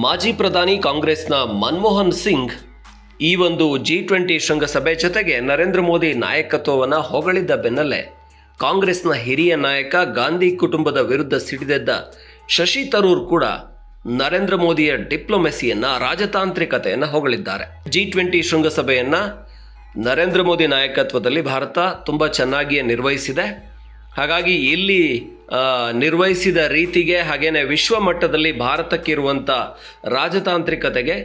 ಮಾಜಿ ಪ್ರಧಾನಿ ಕಾಂಗ್ರೆಸ್ನ ಮನಮೋಹನ್ ಸಿಂಗ್ ಈ ಒಂದು G20 ಶೃಂಗಸಭೆ ಜೊತೆಗೆ ನರೇಂದ್ರ ಮೋದಿ ನಾಯಕತ್ವವನ್ನು ಹೊಗಳಿದ್ದ ಬೆನ್ನಲ್ಲೇ ಕಾಂಗ್ರೆಸ್ನ ಹಿರಿಯ ನಾಯಕ ಗಾಂಧಿ ಕುಟುಂಬದ ವಿರುದ್ಧ ಸಿಡಿದೆದ್ದ ಶಶಿ ತರೂರ್ ಕೂಡ ನರೇಂದ್ರ ಮೋದಿಯ ಡಿಪ್ಲೊಮೆಸಿಯನ್ನು ರಾಜತಾಂತ್ರಿಕತೆಯನ್ನು ಹೊಗಳಿದ್ದಾರೆ. G20 ಶೃಂಗಸಭೆಯನ್ನು ನರೇಂದ್ರ ಮೋದಿ ನಾಯಕತ್ವದಲ್ಲಿ ಭಾರತ ತುಂಬ ಚೆನ್ನಾಗಿಯೇ ನಿರ್ವಹಿಸಿದೆ. ಹಾಗಾಗಿ ಇಲ್ಲಿ ನಿರ್ವಹಿಸಿದ ರೀತಿಗೆ ಹಾಗೇನೆ ವಿಶ್ವ ಮಟ್ಟದಲ್ಲಿ ಭಾರತಕ್ಕಿರುವಂಥ ರಾಜತಾಂತ್ರಿಕತೆಗೆ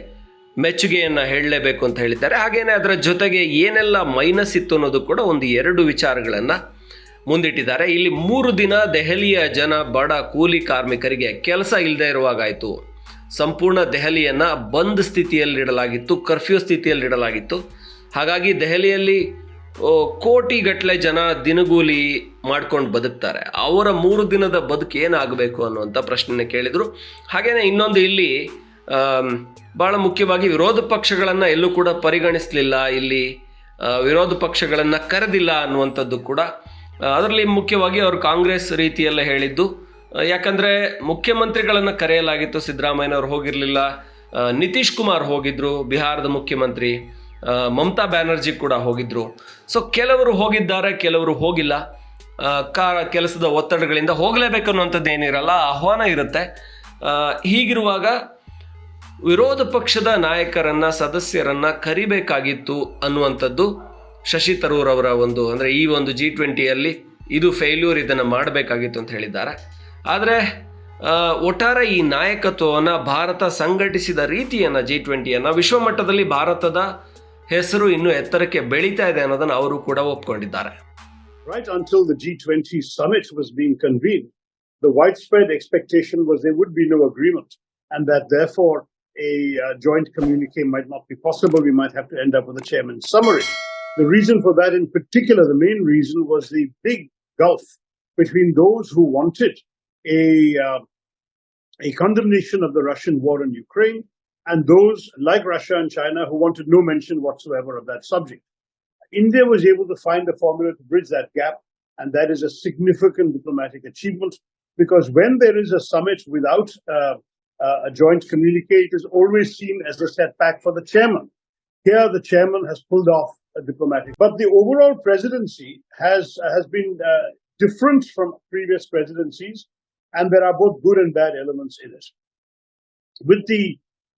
ಮೆಚ್ಚುಗೆಯನ್ನು ಹೇಳಲೇಬೇಕು ಅಂತ ಹೇಳಿದ್ದಾರೆ. ಹಾಗೇನೆ ಅದರ ಜೊತೆಗೆ ಏನೆಲ್ಲ ಮೈನಸ್ ಇತ್ತು ಅನ್ನೋದು ಕೂಡ ಒಂದು 2 ವಿಚಾರಗಳನ್ನು ಮುಂದಿಟ್ಟಿದ್ದಾರೆ. ಇಲ್ಲಿ 3 ದಿನ ದೆಹಲಿಯ ಜನ ಬಡ ಕೂಲಿ ಕಾರ್ಮಿಕರಿಗೆ ಕೆಲಸ ಇಲ್ಲದೆ ಇರುವಾಗಾಯಿತು. ಸಂಪೂರ್ಣ ದೆಹಲಿಯನ್ನು ಬಂದ್ ಸ್ಥಿತಿಯಲ್ಲಿಡಲಾಗಿತ್ತು, ಕರ್ಫ್ಯೂ ಸ್ಥಿತಿಯಲ್ಲಿಡಲಾಗಿತ್ತು. ಹಾಗಾಗಿ ದೆಹಲಿಯಲ್ಲಿ ಕೋಟಿಗಟ್ಟಲೆ ಜನ ದಿನಗೂಲಿ ಮಾಡ್ಕೊಂಡು ಬದುಕ್ತಾರೆ. ಅವರ 3 ದಿನದ ಬದುಕು ಏನಾಗಬೇಕು ಅನ್ನುವಂಥ ಪ್ರಶ್ನೆನ ಕೇಳಿದರು. ಹಾಗೆಯೇ ಇನ್ನೊಂದು ಇಲ್ಲಿ ಭಾಳ ಮುಖ್ಯವಾಗಿ ವಿರೋಧ ಪಕ್ಷಗಳನ್ನು ಎಲ್ಲೂ ಕೂಡ ಪರಿಗಣಿಸಲಿಲ್ಲ. ಇಲ್ಲಿ ವಿರೋಧ ಪಕ್ಷಗಳನ್ನು ಕರೆದಿಲ್ಲ ಅನ್ನುವಂಥದ್ದು ಕೂಡ ಅದರಲ್ಲಿ ಮುಖ್ಯವಾಗಿ ಅವರು ಕಾಂಗ್ರೆಸ್ ರೀತಿಯಲ್ಲೇ ಹೇಳಿದ್ದು. ಯಾಕಂದರೆ ಮುಖ್ಯಮಂತ್ರಿಗಳನ್ನು ಕರೆಯಲಾಗಿತ್ತು, ಸಿದ್ದರಾಮಯ್ಯನವರು ಹೋಗಿರಲಿಲ್ಲ, ನಿತೀಶ್ ಕುಮಾರ್ ಹೋಗಿದ್ದರು, ಬಿಹಾರದ ಮುಖ್ಯಮಂತ್ರಿ ಮಮತಾ ಬ್ಯಾನರ್ಜಿ ಕೂಡ ಹೋಗಿದ್ದರು. ಸೊ ಕೆಲವರು ಹೋಗಿದ್ದಾರೆ, ಕೆಲವರು ಹೋಗಿಲ್ಲ. ಕೆಲಸದ ಒತ್ತಡಗಳಿಂದ ಹೋಗಲೇಬೇಕನ್ನುವಂಥದ್ದು ಏನಿರಲ್ಲ, ಆಹ್ವಾನ ಇರುತ್ತೆ. ಹೀಗಿರುವಾಗ ವಿರೋಧ ಪಕ್ಷದ ನಾಯಕರನ್ನು, ಸದಸ್ಯರನ್ನು ಕರಿಬೇಕಾಗಿತ್ತು ಅನ್ನುವಂಥದ್ದು ಶಶಿ ತರೂರ್ ಅವರ ಅಂದರೆ ಈ ಒಂದು G20ಯಲ್ಲಿ ಇದು ಫೇಲ್ಯೂರ್, ಇದನ್ನು ಮಾಡಬೇಕಾಗಿತ್ತು ಅಂತ ಹೇಳಿದ್ದಾರೆ. ಆದರೆ ಒಟ್ಟಾರೆ ಈ ನಾಯಕತ್ವವನ್ನು ಭಾರತ ಸಂಘಟಿಸಿದ ರೀತಿಯನ್ನು G20ಯನ್ನು ವಿಶ್ವಮಟ್ಟದಲ್ಲಿ ಭಾರತದ ಹೆಸರು ಇನ್ನೂ ಎತ್ತರಕ್ಕೆ ಬೆಳೀತಾ ಇದೆ ಅನ್ನೋದನ್ನು ಅವರು ಕೂಡ ಒಪ್ಕೊಂಡಿದ್ದಾರೆ. Right until the G20 summit was being convened, the widespread expectation was there would be no agreement and that therefore a joint communique might not be possible. We might have to end up with a chairman's summary. The reason for that in particular, the main reason, was the big gulf between those who wanted a condemnation of the Russian war in Ukraine and those like Russia and China who wanted no mention whatsoever of that subject. India was able to find a formula to bridge that gap, and that is a significant diplomatic achievement, because when there is a summit without a joint communique, it is always seen as a setback for the chairman. Here the chairman has pulled off a diplomatic. But the overall presidency has been different from previous presidencies, and there are both good and bad elements in it. With the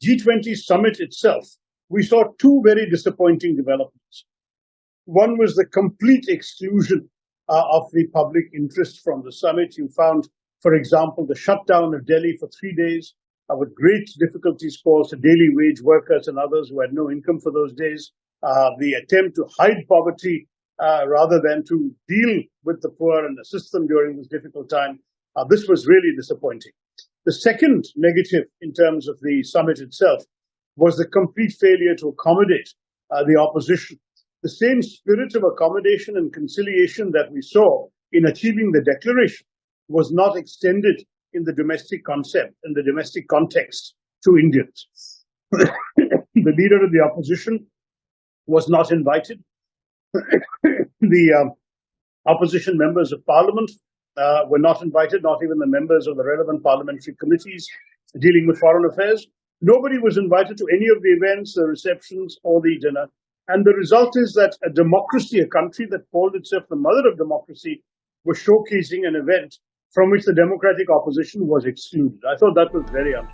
G20 summit itself, we saw 2 very disappointing developments. One was the complete exclusion of the public interest from the summit. You found, for example, the shutdown of Delhi for 3 days, with great difficulties caused to daily wage workers and others who had no income for those days. The attempt to hide poverty rather than to deal with the poor and assist them during this difficult time. This was really disappointing. The second negative in terms of the summit itself was the complete failure to accommodate the opposition. The same spirit of accommodation and conciliation that we saw in achieving the declaration was not extended in the domestic concept, in the domestic context, to Indians. The leader of the opposition was not invited. The opposition members of parliament were not invited, not even the members of the relevant parliamentary committees dealing with foreign affairs. Nobody was invited to any of the events, the receptions, or the dinner. And the result is that a democracy, a country that called itself the mother of democracy, was showcasing an event from which the democratic opposition was excluded. I thought that was very unfair.